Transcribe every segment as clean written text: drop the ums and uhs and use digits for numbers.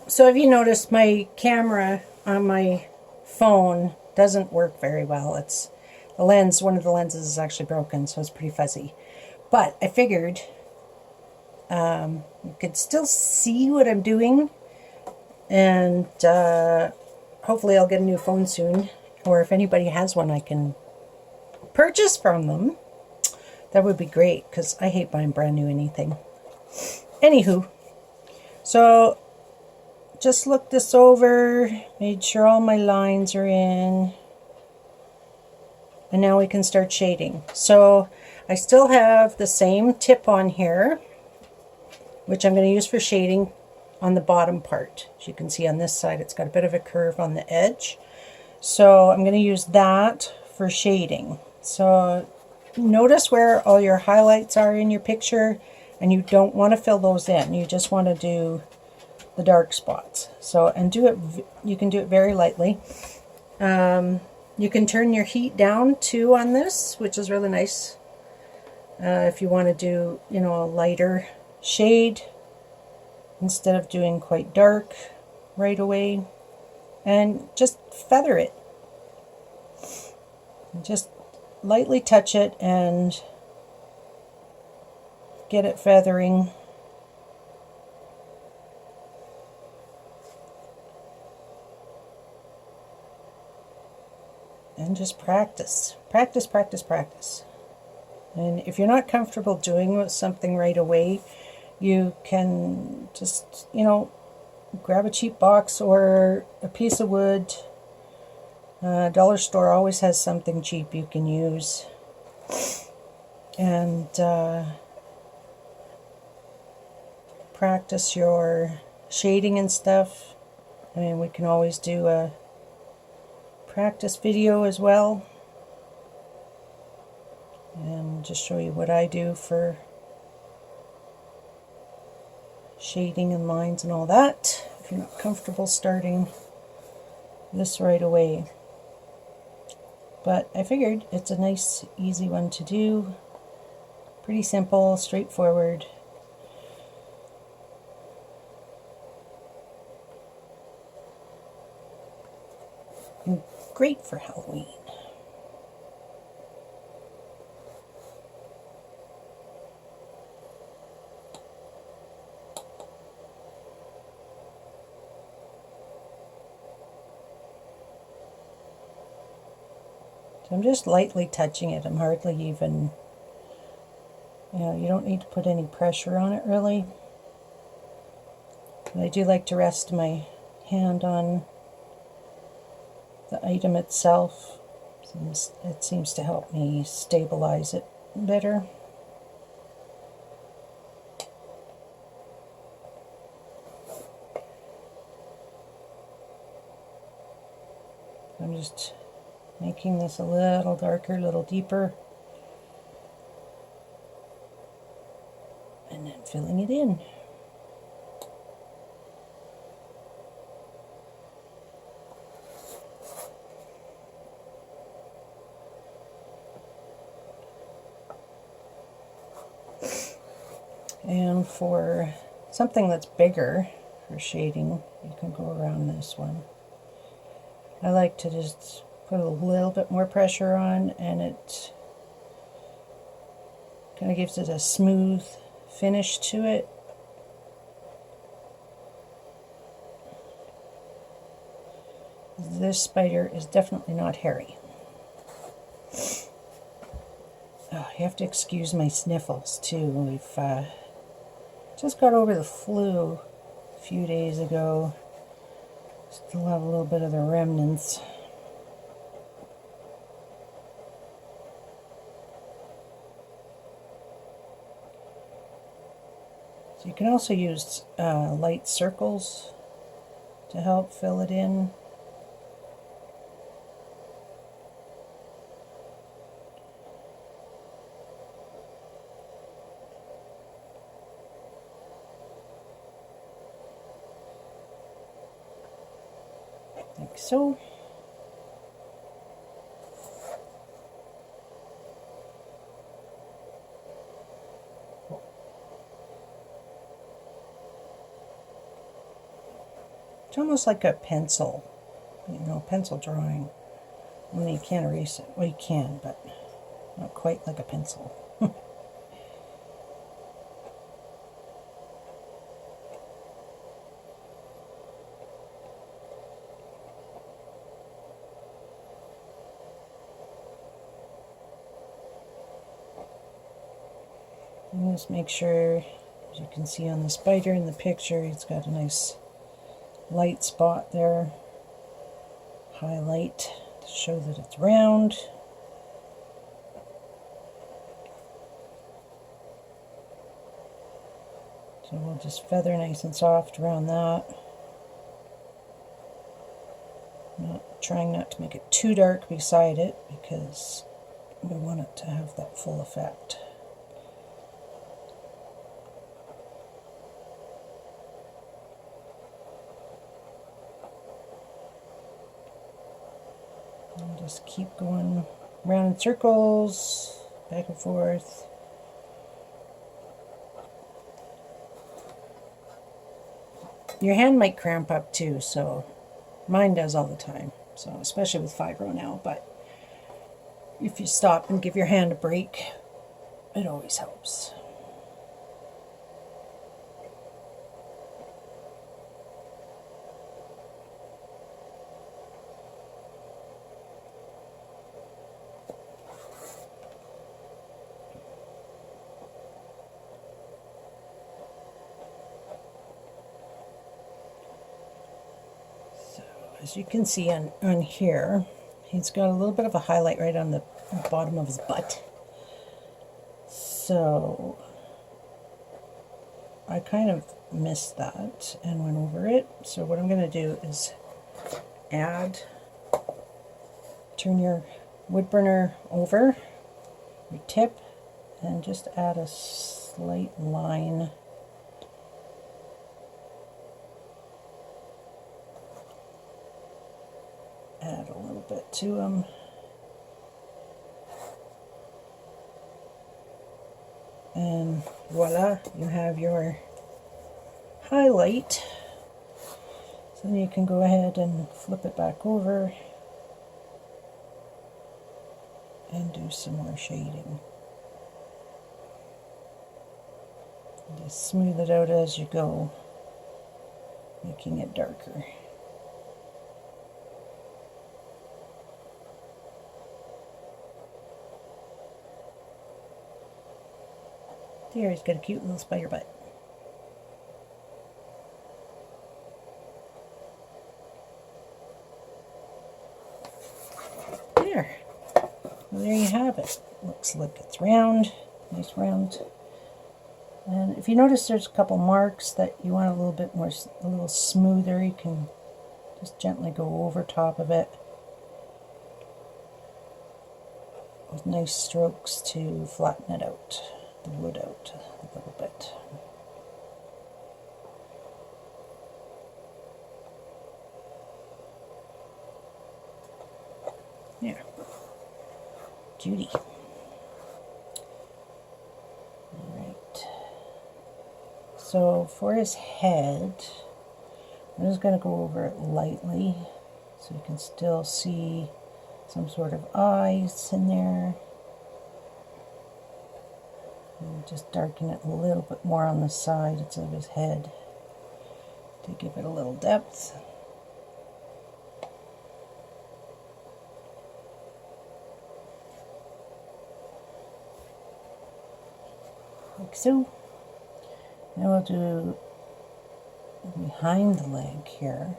So have you noticed my camera on my phone doesn't work very well? It's the lens, one of the lenses is actually broken, so it's pretty fuzzy. But I figured you could still see what I'm doing, and hopefully I'll get a new phone soon, or if anybody has one I can purchase from them, that would be great, because I hate buying brand new anything. Anywho, so just looked this over, made sure all my lines are in, and now we can start shading. So I still have the same tip on here, which I'm going to use for shading on the bottom part. As you can see on this side, it's got a bit of a curve on the edge. So I'm going to use that for shading. So notice where all your highlights are in your picture, and you don't want to fill those in. You just want to do the dark spots. So, and do it, you can do it very lightly. You can turn your heat down too on this, which is really nice. If you want to do, you know, a lighter shade instead of doing quite dark right away, and just feather it. Just lightly touch it and get it feathering. And just practice. Practice, practice, practice. And if you're not comfortable doing something right away, you can just, you know, grab a cheap box or a piece of wood. Dollar store always has something cheap you can use. And practice your shading and stuff. I mean, we can always do a practice video as well, and just show you what I do for shading and lines and all that, if you're not comfortable starting this right away. But I figured it's a nice, easy one to do. Pretty simple, straightforward. And great for Halloween. So I'm just lightly touching it. I'm hardly even, you know, you don't need to put any pressure on it really. But I do like to rest my hand on the item itself. It seems to help me stabilize it better. I'm just making this a little darker, a little deeper, and then filling it in. And for something that's bigger for shading, you can go around this one. I like to just put a little bit more pressure on, and it kind of gives it a smooth finish to it. This spider is definitely not hairy. Oh, you have to excuse my sniffles too. We've just got over the flu a few days ago. Still have a little bit of the remnants. So you can also use light circles to help fill it in. Like so. It's almost like a pencil, you know, pencil drawing. Only you can't erase it. Well, you can, but not quite like a pencil. And just make sure, as you can see on the spider in the picture, it's got a nice light spot there. Highlight to show that it's round. So we'll just feather nice and soft around that. Trying not to make it too dark beside it because we want it to have that full effect. And just keep going round in circles, back and forth. Your hand might cramp up too, so mine does all the time. So especially with fibro now, but if you stop and give your hand a break, it always helps. As you can see on here, he's got a little bit of a highlight right on the bottom of his butt. So I kind of missed that and went over it. So what I'm going to do is turn your wood burner over your tip and just add a slight line . Add a little bit to them. And voila, you have your highlight. So then you can go ahead and flip it back over and do some more shading. And just smooth it out as you go, making it darker. There, he's got a cute little spider butt. There. Well, there you have it. Looks like it's round, nice round. And if you notice there's a couple marks that you want a little bit more, a little smoother, you can just gently go over top of it with nice strokes to flatten it out, the wood out a little bit. There. Judy. Alright. So for his head, I'm just going to go over it lightly so you can still see some sort of eyes in there. And just darken it a little bit more on the sides of his head to give it a little depth. Like so. Now we'll do behind the leg here.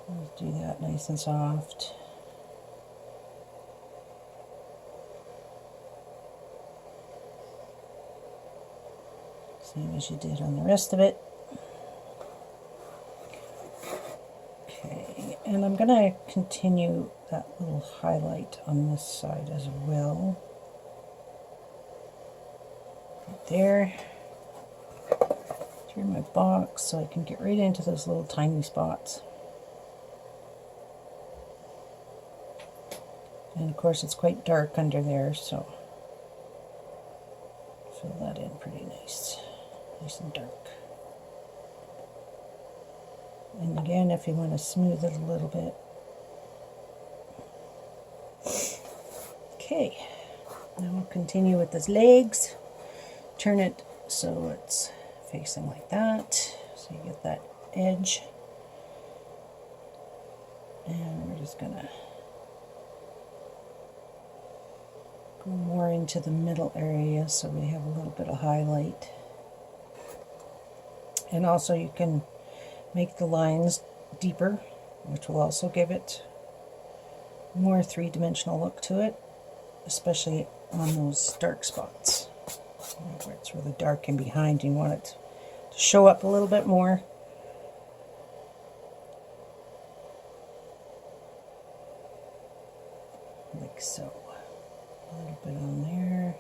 Let's do that nice and soft. Same as you did on the rest of it. Okay, and I'm going to continue that little highlight on this side as well. Right there. Turn my box so I can get right into those little tiny spots. And of course it's quite dark under there, so fill that in pretty nice. Nice and dark. And again, if you want to smooth it a little bit. Okay, now we'll continue with his legs. Turn it so it's facing like that, so you get that edge. And we're just gonna go more into the middle area so we have a little bit of highlight. And also you can make the lines deeper, which will also give it more three-dimensional look to it, especially on those dark spots where it's really dark and behind. You want it to show up a little bit more. Like so. A little bit on there.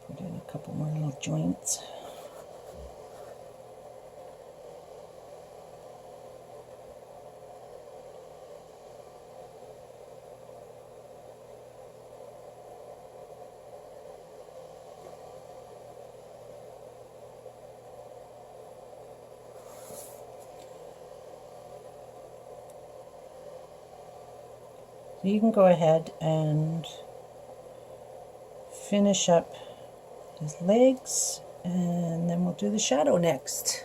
Put in a couple more little joints. So you can go ahead and finish up his legs, and then we'll do the shadow next.